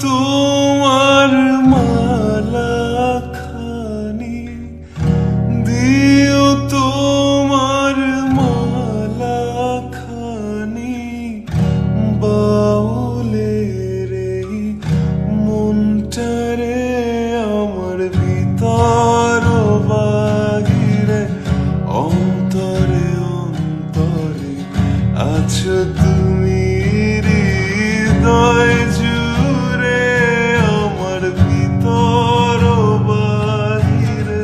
তোমার মালা খানি, দিও তোমার মালা খানি, বাউলের এই মনটারে আমার ভিতর বাহিরে, অন্তরে অন্তরে আছো তুমি হৃদয় জুড়ে, আমার ভিতর বাহিরে,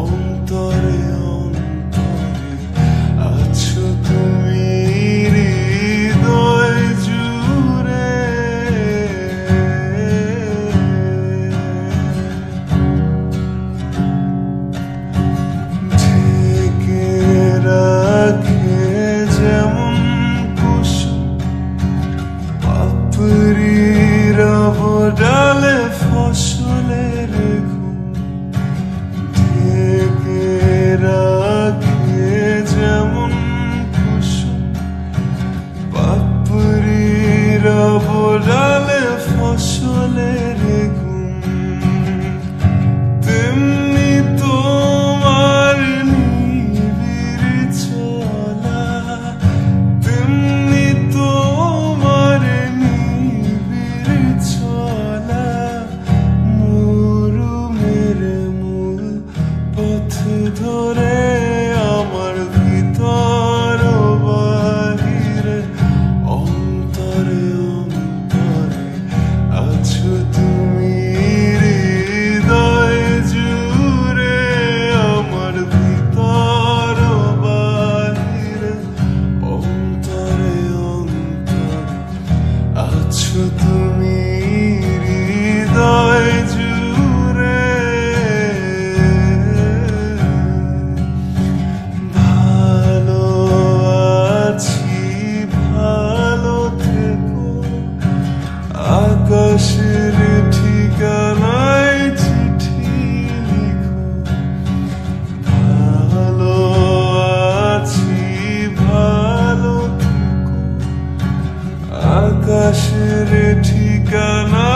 অন্তরে অন্তরে আছো তুমি হৃদয় জুড়ে। ঢেকে রাখে যেমন কুসুম পাপড়ির ডালে ফসলের ঘুম, ঢেকে রাখে যেমন কুসুম পাপড়ির ডালে ফসলের ঘুম, তেমনি তোমার নিবিড় চলা, তেমনি তোমার নিবিড় চলা, মরুমের মূল পথ ধরে আমার ভিতর বাহিরে, অন্তরে অন্তরে আছো তুমি হৃদয় জুড়ে, আমার ভিতর বাহিরে, অন্তরে অন্তরে আছো তুমি হৃদয় জুড়ে। ভালো আছি ভালো থেকো, আকাশের ঠিকানায় চিঠি লিখো, ভালো আছি ভালো থেকো, আকাশের ঠিকানা